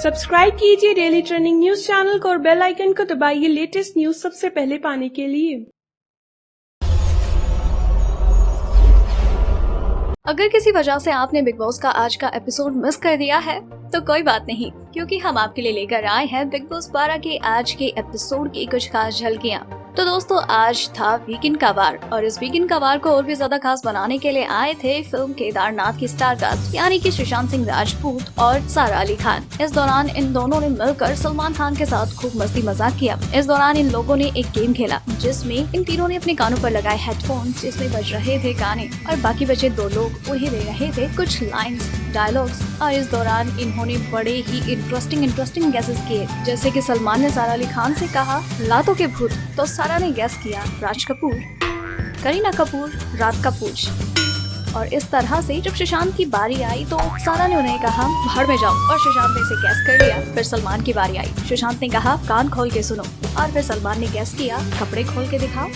Subscribe कीजिए daily trending news channel को और बेल आइकन को दबाइए लेटेस्ट न्यूज सबसे पहले पाने के लिए। अगर किसी वजह से आपने बिग बॉस का आज का एपिसोड मिस कर दिया है तो कोई बात नहीं, क्योंकि हम आपके लिए लेकर आए हैं बिग बॉस 12 के आज के एपिसोड की कुछ खास झलकियां। तो दोस्तों, आज था वीकेंड का वार और इस वीकेंड का वार को और भी ज्यादा खास बनाने के लिए आए थे फिल्म केदारनाथ की स्टार कास्ट यानी कि सुशांत सिंह राजपूत और सारा अली खान। इस दौरान इन दोनों ने मिलकर सलमान खान के साथ खूब मस्ती मजाक किया। इस दौरान इन लोगों ने एक गेम खेला जिसमें इन तीनों ने अपने कानों पर लगाए हेडफोन जिसमें बज रहे थे गाने और बाकी बचे दो लोग उन्हें दे रहे थे कुछ लाइन्स डायलॉग्स। और इस दौरान इन्होंने बड़े ही इंटरेस्टिंग गेसेस किए, जैसे कि सलमान ने सारा अली खान से कहा लातों के भूत, तो सारा ने गेस किया राज कपूर, करीना कपूर रात का पूछ। और इस तरह से जब सुशांत की बारी आई तो सारा ने उन्हें कहा भाड़ में जाओ और सुशांत ने इसे गैस कर लिया। फिर सलमान की बारी आई, सुशांत ने कहा कान खोल के सुनो और फिर सलमान ने गैस किया कपड़े खोल के दिखाओ,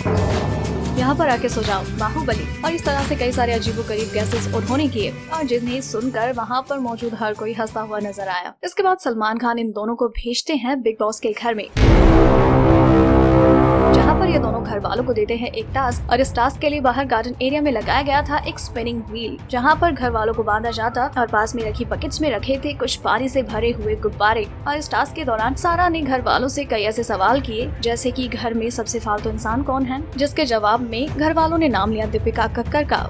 यहाँ पर आके सो जाओ बाहुबली। और इस तरह से कई सारे अजीबोगरीब गैसेस उन्होंने किए और जिन्हें सुनकर वहाँ पर मौजूद हर कोई हंसता हुआ नजर आया। इसके बाद सलमान खान इन दोनों को भेजते हैं बिग बॉस के घर में, जहाँ पर ये दोनों घर वालों को देते हैं एक टास्क। और इस टास्क के लिए बाहर गार्डन एरिया में लगाया गया था एक स्पिनिंग व्हील, जहाँ पर घर वालों को बांधा जाता और पास में रखी बकेट्स में रखे थे कुछ पानी से भरे हुए गुब्बारे। और इस टास्क के दौरान सारा ने घर वालों से कई ऐसे सवाल किए जैसे कि घर में सबसे फालतू इंसान कौन है, जिसके जवाब में घर वालों ने नाम लिया दीपिका कक्कर का।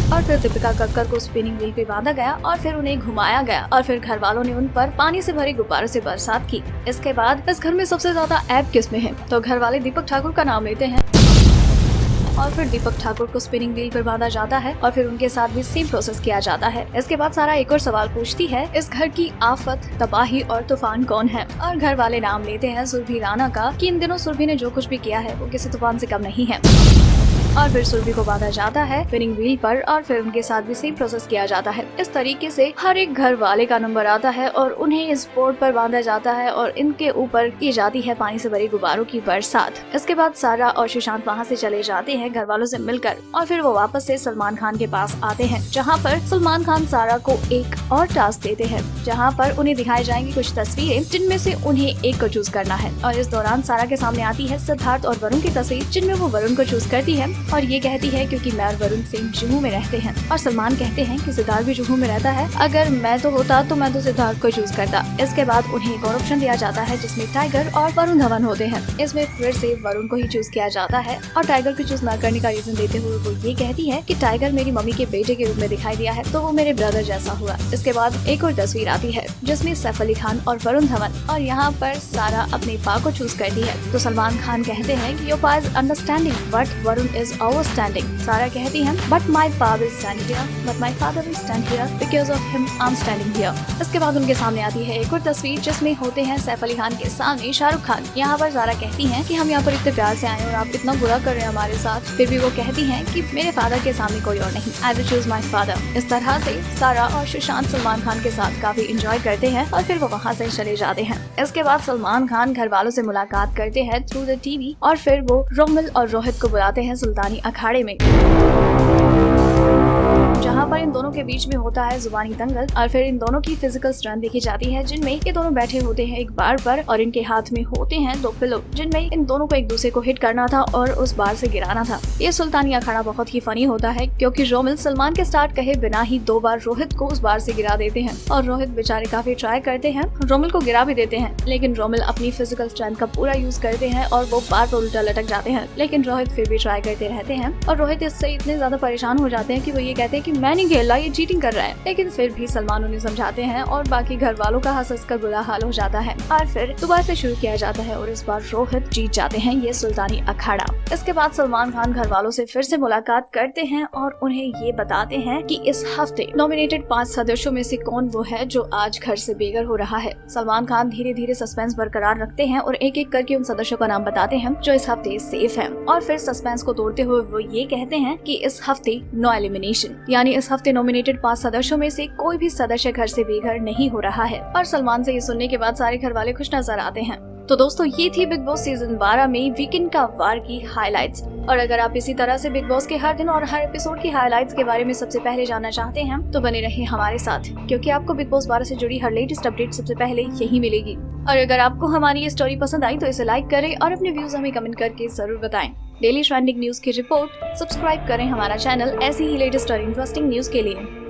और फिर दीपिका कक्कर को स्पिनिंग व्हील पे बांधा गया और फिर उन्हें घुमाया गया और फिर घर वालों ने उन पर पानी से भरे गुब्बारों से बरसात की। इसके बाद इस घर में सबसे ज्यादा ऐप किसमें है, तो घर वाले दीपक ठाकुर का नाम लेते हैं और फिर दीपक ठाकुर को स्पिनिंग व्हील पर बांधा जाता है और फिर उनके साथ भी सेम प्रोसेस किया जाता है। इसके बाद सारा एक और सवाल पूछती है इस घर की आफत, तबाही और तूफान कौन है, और घर वाले नाम लेते हैं सुरभि राणा का कि इन दिनों सुरभि ने जो कुछ भी किया है वो किसी तूफान से कम नहीं है। और फिर सुरभि को बांधा जाता है स्पिनिंग व्हील पर और फिर उनके साथ भी सेम प्रोसेस किया जाता है। इस तरीके से हर एक घर वाले का नंबर आता है और उन्हें इस बोर्ड पर बांधा जाता है और इनके ऊपर की जाती है पानी से भरे गुब्बारों की बरसात। इसके बाद सारा और सुशांत वहाँ से चले जाते हैं घर वालों से मिलकर और फिर वो वापस से सलमान खान के पास आते हैं, जहाँ पर सलमान खान सारा को एक और टास्क देते हैं जहाँ पर उन्हें दिखाई जाएंगी कुछ तस्वीरें जिनमें से उन्हें एक को चूज करना है। और इस दौरान सारा के सामने आती है सिद्धार्थ और वरुण की तस्वीर, जिनमें वो वरुण को चूज करती है और ये कहती है क्योंकि मैं और वरुण सिंह जुहू में रहते हैं। और सलमान कहते हैं कि सिद्धार्थ भी जुहू में रहता है, अगर मैं तो होता तो मैं तो सिद्धार्थ को चूज करता। इसके बाद उन्हें एक और ऑप्शन दिया जाता है जिसमें टाइगर और वरुण धवन होते हैं। इसमें फिर से वरुण को ही चूज किया जाता है और टाइगर को चूज न करने का रीजन देते हुए वो ये कहती है कि टाइगर मेरी मम्मी के बेटे के रूप में दिखाई दिया है तो वो मेरे ब्रदर जैसा हुआ। इसके बाद एक और तस्वीर आती है जिसमें सैफ अली खान और वरुण धवन, और यहाँ पर सारा अपने पा को चूज करती है। तो सलमान खान कहते हैं कि your pa is understanding but Varun is overstanding. Sara कहती है but my pa will stand here, but my father will stand here because of him I am standing here. इसके बाद उनके सामने आती है एक और तस्वीर जिसमें होते हैं सैफ अली खान के सामने शाहरुख खान। यहाँ पर सारा कहती है कि हम यहाँ पर इतने प्यार से आए और आप इतना बुरा कर रहे हैं हमारे साथ। फिर भी वो कहती है कि मेरे फादर के सामने कोई और नहीं, I will choose my father. इस तरह से सारा और सुशांत सलमान खान के साथ काफी एंजॉय करते हैं और फिर वो वहाँ से चले जाते हैं। इसके बाद सलमान खान घर वालों से मुलाकात करते हैं थ्रू द टीवी और फिर वो रोमिल और रोहित को बुलाते हैं सुल्तानी अखाड़े में, जहाँ पर इन दोनों के बीच में होता है जुबानी दंगल। और फिर इन दोनों की फिजिकल स्ट्रेंथ देखी जाती है जिनमें ये दोनों बैठे होते हैं एक बार पर और इनके हाथ में होते हैं दो पिलो जिनमें इन दोनों को एक दूसरे को हिट करना था और उस बार से गिराना था। ये सुल्तानी अखाड़ा बहुत ही फनी होता है क्योंकि रोमिल सलमान के स्टार्ट कहे बिना ही 2 बार रोहित को उस बार से गिरा देते हैं और रोहित बेचारे काफी ट्राई करते हैं, रोमिल को गिरा भी देते हैं, लेकिन रोमिल अपनी फिजिकल स्ट्रेंथ का पूरा यूज करते हैं और वो बार पर उल्टा लटक जाते हैं। लेकिन रोहित फिर भी ट्राई करते रहते हैं और रोहित इससे इतने ज्यादा परेशान हो जाते हैं कि वो ये कहते हैं कि मैं नहीं खेला, ये चीटिंग कर रहा है। लेकिन फिर भी सलमान उन्हें समझाते हैं और बाकी घर वालों का हंस कर बुरा हाल हो जाता है और फिर दोबारा से शुरू किया जाता है और इस बार रोहित जीत जाते हैं ये सुल्तानी अखाड़ा। इसके बाद सलमान खान घर वालों से फिर से मुलाकात करते हैं और उन्हें ये बताते हैं कि इस हफ्ते नॉमिनेटेड 5 सदस्यों में से कौन वो है जो आज घर से बेघर हो रहा है। सलमान खान धीरे धीरे सस्पेंस बरकरार रखते हैं और एक एक करके उन सदस्यों का नाम बताते हैं जो इस हफ्ते सेफ हैं। और फिर सस्पेंस को तोड़ते हुए वो ये कहते हैं कि इस हफ्ते नो एलिमिनेशन, यानी इस हफ्ते नॉमिनेटेड 5 सदस्यों में से कोई भी सदस्य घर से बेघर नहीं हो रहा है। और सलमान से ये सुनने के बाद सारे घर वाले खुश नजर आते हैं। तो दोस्तों ये थी बिग बॉस सीजन 12 में वीकेंड का वार की हाइलाइट्स। और अगर आप इसी तरह से बिग बॉस के हर दिन और हर एपिसोड की हाइलाइट्स के बारे में सबसे पहले जानना चाहते हैं तो बने रहिए हमारे साथ, क्योंकि आपको बिग बॉस 12 से जुड़ी हर लेटेस्ट अपडेट सबसे पहले यही मिलेगी। और अगर आपको हमारी ये स्टोरी पसंद आई तो इसे लाइक करें और अपने व्यूज हमें कमेंट करके जरूर बताएं। डेली ट्रेंडिंग न्यूज की रिपोर्ट सब्सक्राइब करें हमारा चैनल ऐसी ही लेटेस्ट और इंटरेस्टिंग न्यूज के लिए।